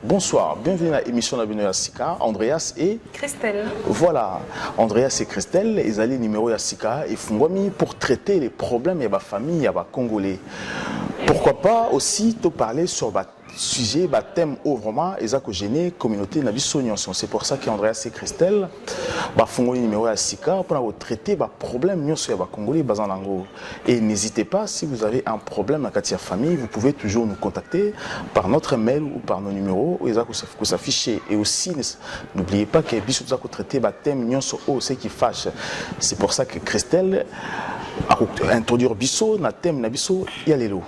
Bonsoir, bienvenue à l'émission de Sika, Andreas et Christelle. Voilà, Andreas et Christelle, ils allaient numéro Sika et Fungwami pour traiter les problèmes de la famille, de Congolais. Pourquoi pas aussi te parler sur le sujet, le thème où vraiment ils ont gêné la communauté. C'est pour ça qu'Andreas et Christelle font numéro à Sika pour traiter les problèmes sur les Congolais. Et n'hésitez pas, si vous avez un problème dans la famille, vous pouvez toujours nous contacter par notre mail ou par nos numéros où s'afficher. Et aussi, n'oubliez pas que Bissou a traité les thèmes sur ce qui fâche. C'est pour ça que Christelle a introduit Bissou dans le thème de Bissou Yalelo.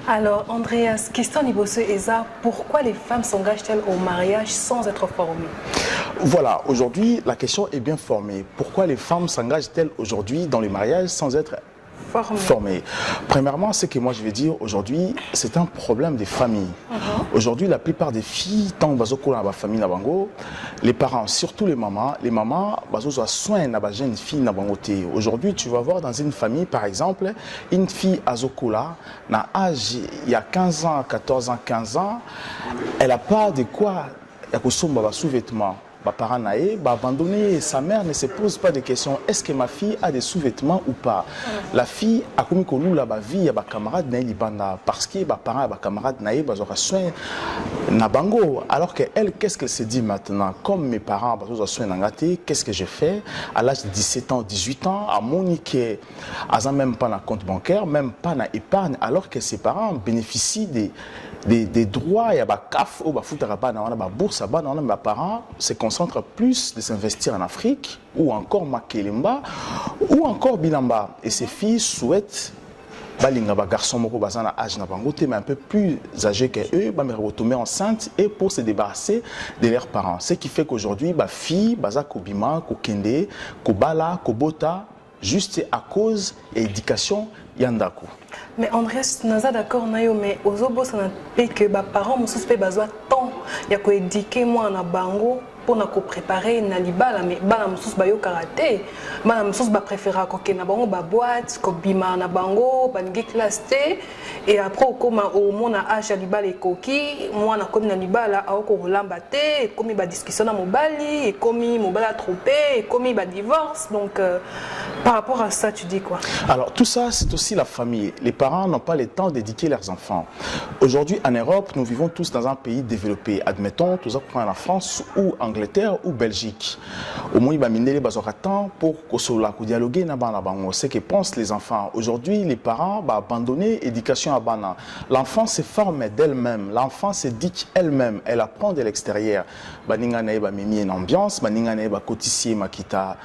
Alors, Andreas, question niveau ESA, pourquoi les femmes s'engagent-elles au mariage sans être formées? Voilà, aujourd'hui, la question est bien formée. Pourquoi les femmes s'engagent-elles aujourd'hui dans le mariage sans être formées? Premièrement, ce que moi je vais dire aujourd'hui, c'est un problème des familles. Aujourd'hui, la plupart des filles, tant que dans la famille, les parents, surtout les mamans, ont soin de la jeune fille. Aujourd'hui, tu vas voir dans une famille, par exemple, une fille azokola, dans l'âge, il y a 15 ans, 14 ans, 15 ans, elle n'a pas de quoi, il y a sous-vêtements. Parents abandonné, sa mère ne se pose pas de questions. Est-ce que ma fille a des sous-vêtements ou pas? La fille a commis que nous, la vie, a des camarades parce que les parents, les camarades, ils ont soin na bango. Alors qu'elle, qu'est-ce qu'elle se dit maintenant? Comme mes parents ont soin d'angaté, qu'est-ce que je fais? À l'âge de 17 ans, 18 ans, à Monique, elle n'a même pas un compte bancaire, même pas une épargne, alors que ses parents bénéficient des droits. Il y a des CAF, des bourses, mes parents se concentrent plus de s'investir en Afrique, ou encore Makelemba, ou encore Bilamba. Et ces filles souhaitent balinga ba garçon moko bazana âge na bango mais un peu plus âgés que eux ba me retomber enceinte et pour se débarrasser de leurs parents. Ce qui fait qu'aujourd'hui ba fille baza kobima ko kende ko bala ko bota juste à cause de l'éducation yandako. Mais Andreas, nous sommes d'accord, mais aux obos, on a que les parents ont besoin de temps. Il y a que éduquer moi en bango pour nous préparer na libala, mais bala musus bayo karaté, bala musus ba préférer que na bango ba boîte, ko bima na bango, ba ngi classe T, et après comme au mon âge à libala et koki, moi na comme na libala a ko rolamba té, comme ba discussion na mobali, et comme mobala trompé, et comme ba divorce. Donc par rapport à ça, tu dis quoi? Alors tout ça, c'est aussi la famille. Les parents n'ont pas le temps d'éduquer leurs enfants. Aujourd'hui, en Europe, nous vivons tous dans un pays développé. Admettons, tous en la France ou Angleterre ou Belgique. Au moins, il va miner les temps pour dialoguer avec ce que pensent les enfants. Aujourd'hui, les parents vont abandonner l'éducation à Bana. L'enfant se forme d'elle-même. L'enfant s'éduque elle-même. Elle apprend de l'extérieur. Baninga na ba mimi une ambiance, baninga na ba kotissier makita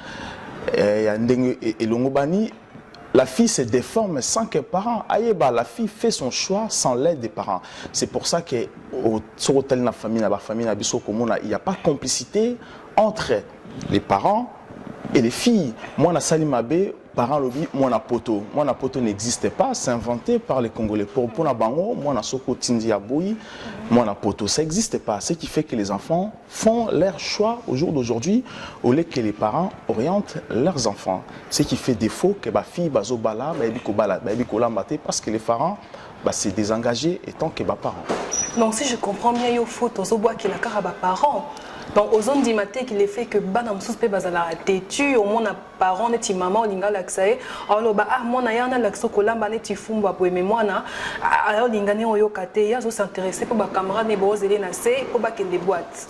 et longobani. La fille se déforme sans que les parents aillent. La fille fait son choix sans l'aide des parents. C'est pour ça que sur la famille, il n'y a pas de complicité entre les parents et les filles. Moi, na Salimabe, parents lobby, moi na poto. Moi na poto n'existait pas, c'est inventé par les Congolais. Pour na bango, moi na soko tindi aboui, moi na poto, ça n'existait pas. Ce qui fait que les enfants font leur choix au jour d'aujourd'hui au lieu que les parents orientent leurs enfants. Ce qui fait défaut que ma fille bazo bala, parce que les parents c'est désengagé étant que les parents. Donc si je comprends bien, il faut aux bois qui la carre à parents. Donc aux zones d'immaté qui les fait que banam suspect bazala têtu au moins parents neti maman linga laksae alors moi na yana lakso kolamba neti fumba pour mais moi na alors linga ne oyokate ya zo s'intéresser pour ba camarade ne bozele na se pour ba kende boîte.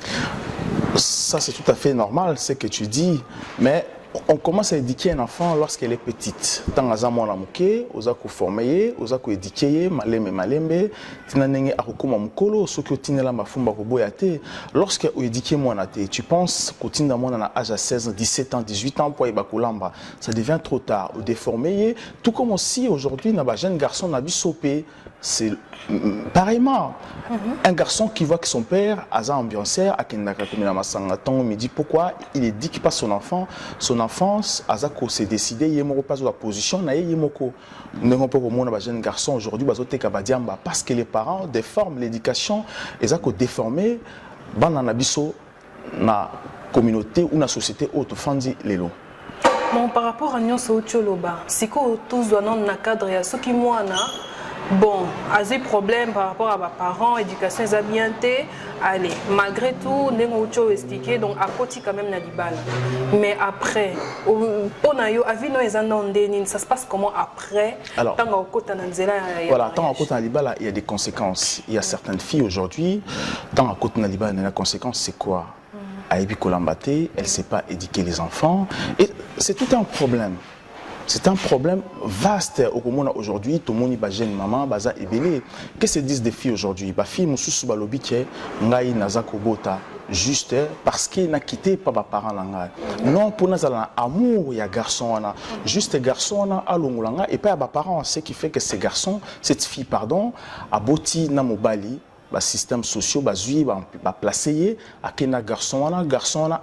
Ça c'est tout à fait normal ce que tu dis, mais on commence à éduquer un enfant lorsqu'elle est petite. Tant que mwana muke, oza ko former, oza ko éduquer malembe, tinanenge akokoma mukolo, soki otinela mafumba ko boyate. Lorsque on éduquer mwana te, tu penses qu'otinda mwana na âge à 16 ans, 17 ans, 18 ans pour bakolamba, ça devient trop tard, ou déformé. Tout comme aussi aujourd'hui na ba jeune garçon na bisopé, c'est pareillement. Un garçon qui voit que son père a un ambianceur à Kendaka Komina Masangaton me dit pourquoi il éduque pas son enfant. Son enfance, Azako s'est décidé, il ne pas la position, il yemoko. Nous n'avons pas comme un jeune garçon aujourd'hui, parce que les parents déforment l'éducation, ils ont déformé, dans la communauté ou la société autofandi les lots. Bon, par rapport à nyonso ucholoba, si ko tous doit non na cadre ya soki mwana bon, a des problèmes par rapport à mes parents, éducation est bien té, allez, malgré tout, n'engo ucho expliqué donc à côté quand même na libala. Mais après, on a eu avis no ezandondeni, ça se passe comment après? Alors, tant au côté na nzela. Voilà, tant à côté na libala, il y a des conséquences. Il y a certaines filles aujourd'hui, tant à côté na libala, la conséquence c'est quoi? Aïbi Kolambate, elle ne sait pas éduquer les enfants. Et c'est tout un problème. C'est un problème vaste au Komona aujourd'hui. Tout le monde est jeune maman, baza ebele. Qu'est-ce que disent des filles aujourd'hui? Ba fille mususu balobi ke ngai nazako bota juste parce qu'il n'a quitté pas ba parents langa. Non pour nazala amour ya garçon wana. Juste garçon wana alongolanga et pas ba parents, ce qui fait que ces garçons, cette fille pardon, aboti na mobali. Ba système social bazui ba placer à kena garçon wana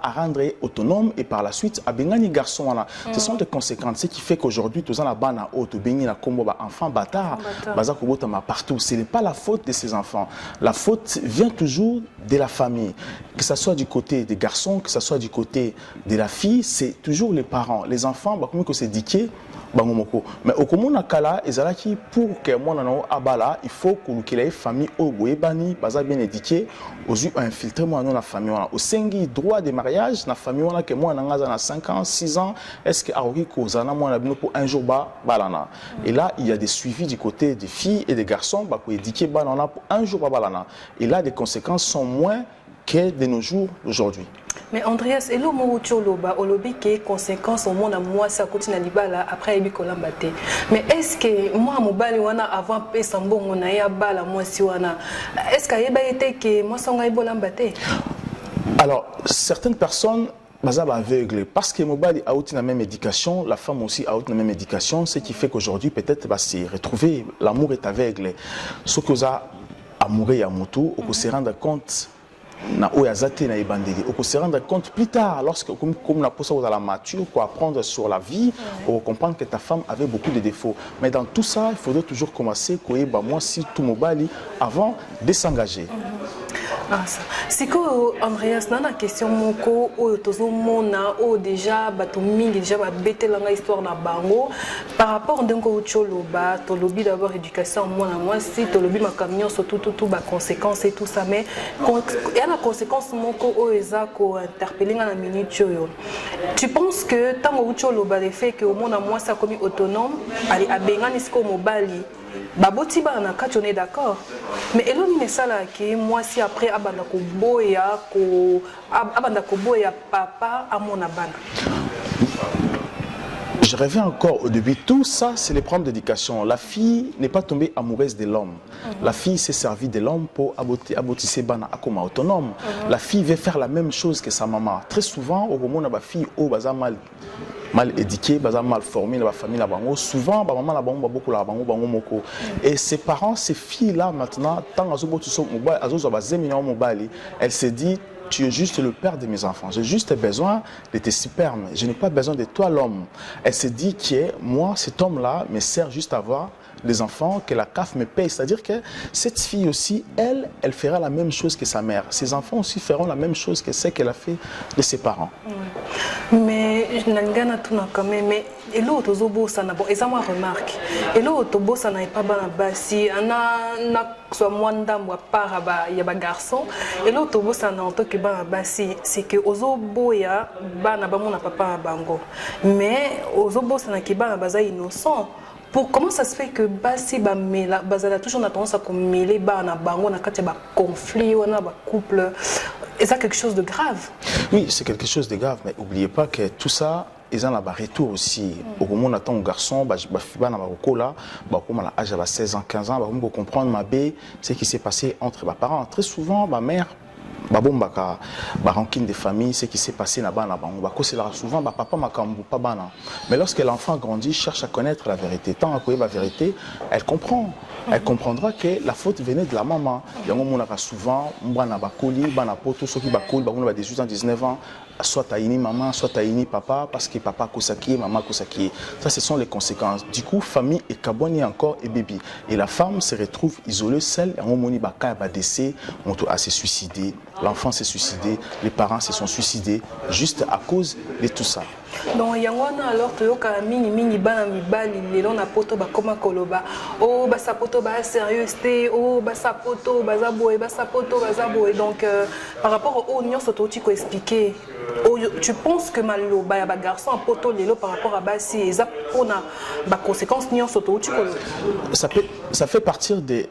à rendre autonome et par la suite à bengani garçon wana. Ce sont des conséquences, ce qui fait qu'aujourd'hui tous en la bana auto bengi na kombo ba enfant bâtard baza ko botama partout. Ce n'est pas la faute de ces enfants, la faute vient toujours de la famille, que ce soit du côté des garçons, que ce soit du côté de la fille, c'est toujours les parents. Les enfants ba comment que c'est diqué. Mais au commun kala ezalaki pour que moi nano abala il faut que la famille au boebani baza bien éduqué aux yeux infiltré moi non la famille au sengi droit de mariage na famille wana que moi nangaza na 5 ans 6 ans est-ce que aroki kozana moi na bino pour un jour balana et là il y a des suivis du côté des filles et des garçons ba ko éduquer balana pour un jour balana et là les conséquences sont moins que de nos jours aujourd'hui. Mais Andreas, et l'homme où tu loba, olobi qui conséquence au monde à moi ça continue à libala après ebi kolambate. Mais est-ce que moi mobali wana avant pesambo ngona ya bala moi si wana est-ce qu'il y a été que moi songa ibolambate? Alors certaines personnes bazab aveugle parce que mobali a aussi la même éducation, la femme aussi a aussi la même éducation, ce qui fait qu'aujourd'hui peut-être va se retrouver l'amour est aveugle. Ce que ça amoureux à moto, on peut se rendre compte na oyazate na ebandeli on peut se rendre compte plus tard lorsque comme la posa à la mature pour apprendre sur la vie pour comprendre que ta femme avait beaucoup de défauts mais dans tout ça il faudrait toujours commencer koyeba moi si tout mobali avant de s'engager. C'est que Andreas na question moko o tozo mona o déjà bato mingi déjà ba betelanga histoire na bango par rapport ndeko ucholoba to lobi d'abord éducation moi si to lobi ma camion surtout tout ba conséquences et tout ça mais il y a la conséquence moko o eza ko interpeller na minute yo. Tu penses que tango ucholoba le fait que au monde moi ça comme autonome ali abengani sko mobali baboti ba na kati on est d'accord mais eloni ne sala ki moi si après abanda ko boya papa à mon abana. Je reviens encore au début. Tout ça, c'est les problèmes d'éducation. La fille n'est pas tombée amoureuse de l'homme. La fille s'est servie de l'homme pour aboutir ses bana comme autonome. La fille veut faire la même chose que sa maman. Très souvent, au moment où la fille au baza mal éduquée, mal formée, la famille la bango. Souvent, la maman la bango beaucoup la bango moko. Et ses parents, ces filles là maintenant, tant elle se dit. Tu es juste le père de mes enfants. J'ai juste besoin de tes spermes. Je n'ai pas besoin de toi, l'homme. Elle se dit que moi, cet homme-là, me sert juste à avoir les enfants, que la CAF me paye. C'est-à-dire que cette fille aussi, elle fera la même chose que sa mère. Ses enfants aussi feront la même chose que ce qu'elle a fait de ses parents. Mais je n'ai quand même. Mais et l'autre ça n'a pas. Et ça m'a remarqué. Et l'autre ça n'a pas bien bassi. On a soit moins d'âme ou part il y a un garçon. Et l'autre ça n'a pas que bien bassi. C'est que aux oboya ba na ba mon papa bango. Mais aux obos ça n'a qui bien basa innocent. Pour comment ça se fait que Bassi Bazala toujours on a tendance à mêler na bango na kati ba conflit on a ba couple est ça quelque chose de grave? Oui, c'est quelque chose de grave mais n'oubliez pas que tout ça ils ont la retour aussi au moment on attend un garçon ba na bakola ba comme à l'âge de 16 ans 15 ans ba comprendre ma bé ce qui s'est passé entre mes parents très souvent ma mère babombaka rancune des familles ce qui s'est passé là-bas c'est souvent papa makambu pas bana mais lorsque l'enfant grandit cherche à connaître la vérité tant à connaître la vérité elle comprend elle comprendra que la faute venait de la maman yango monaka souvent mbana bakoli bana poto soki bakoli bakona 18 ans 19 ans soit taïni maman soit taïni papa parce que papa kosaki maman kosaki ça ce sont les conséquences du coup famille et kaboni encore et bébé et la femme se retrouve isolée seule yango moni baka ba décès moto a se suicidé l'enfant s'est suicidé les parents se sont suicidés juste à cause de tout ça. Donc yangwana alors toyoka mingi bana mibali lelo na poto bakoma koloba oh ba sapoto ba sérieuxité oh ba sapoto baza boye donc par rapport au nyonso toti ko expliquer tu penses que maloba ya ba garçon en poto lelo par rapport à basi eza pona ba conséquences nyonso toti ko ça fait partir des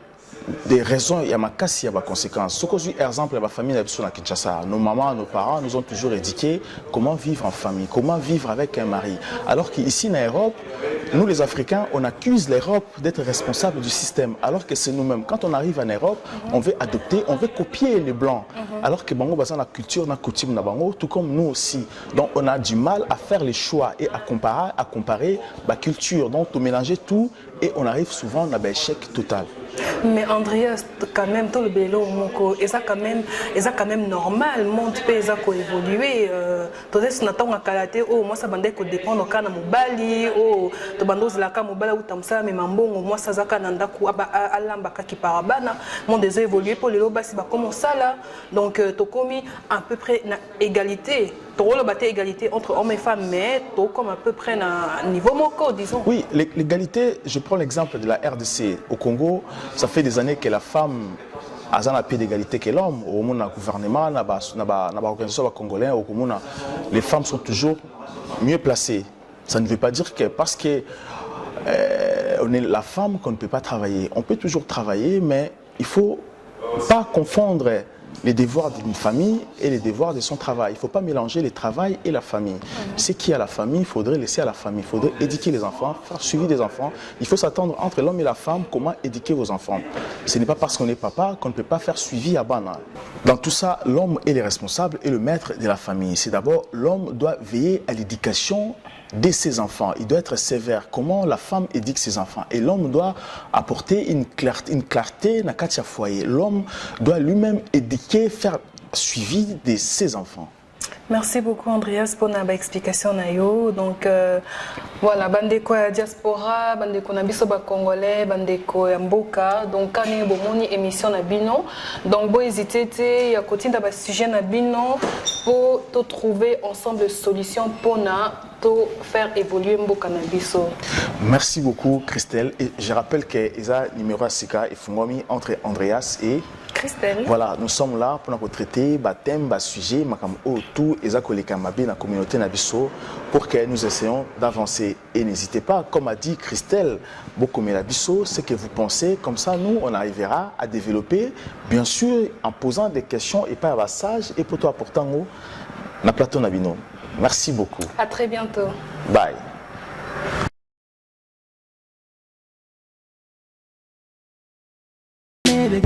raisons, il y a ma casse, il y a ma conséquence. Ce que j'ai exemple, la famille de Kinshasa, nos mamans, nos parents nous ont toujours éduqué comment vivre en famille, comment vivre avec un mari. Alors qu'ici en Europe, nous les Africains, on accuse l'Europe d'être responsable du système, alors que c'est nous-mêmes. Quand on arrive en Europe, on veut adopter, on veut copier les Blancs, alors que Bango Bazan la culture, la coutume, tout comme nous aussi. Donc on a du mal à faire les choix et à comparer la culture. Donc on mélanger tout et on arrive souvent à un échec total. Mais Andreas, quand même, tout le bélo, ça quand même normal, mon petit peu, ça évoluer. Tout ça, on a kalaté, oh, moi ça bandait que dépend au kana mobali, oh, to bandos la ka mobala ou tamsa, mais mambo, moi ça zaka nanda ku aba alamba ki parabana, mon désir évoluer pour les lobas, c'est comme ça là. Donc, to commis à peu près na égalité. Tu égalité entre hommes et femmes, mais tu comme à peu près à niveau moko, disons. Oui, l'égalité, je prends l'exemple de la RDC. Au Congo, ça fait des années que la femme a un pied d'égalité que l'homme. Au monde, gouvernement, l'organisation congolaise, les femmes sont toujours mieux placées. Ça ne veut pas dire que parce que on est la femme qu'on ne peut pas travailler. On peut toujours travailler, mais il ne faut pas confondre les devoirs d'une famille et les devoirs de son travail. Il ne faut pas mélanger le travail et la famille. Ce qui est à la famille, il faudrait laisser à la famille. Il faudrait éduquer les enfants, faire suivi des enfants. Il faut s'attendre entre l'homme et la femme, comment éduquer vos enfants. Ce n'est pas parce qu'on est papa qu'on ne peut pas faire suivi à Bana. Dans tout ça, l'homme est le responsable et le maître de la famille. C'est d'abord, l'homme doit veiller à l'éducation de ses enfants. Il doit être sévère. Comment la femme éduque ses enfants. Et l'homme doit apporter une clarté dans le foyer. L'homme doit lui-même éduquer, faire suivi de ses enfants. Merci beaucoup Andreas pour notre explication. Donc voilà, bandeko ya diaspora, bandeko na biso ba congolais, bandeko ya mboka. Donc quand nous bomoni émission na bino, donc bo hésiter te ya kotinda ba sujet na bino pour trouver ensemble solution pour na faire évoluer mboka na biso. Merci beaucoup Christelle et je rappelle que isa numéro Sika et Fungomi entre Andreas et Christelle. Voilà, nous sommes là pour nous traiter des thèmes, des sujets, tout et la communauté nabiso pour que nous essayons d'avancer. Et n'hésitez pas, comme a dit Christelle, beaucoup de nabiso, ce que vous pensez, comme ça nous on arrivera à développer, bien sûr en posant des questions et pas à sage et pour toi pourtant na plateau nabino. Merci beaucoup. À très bientôt. Bye. Baby,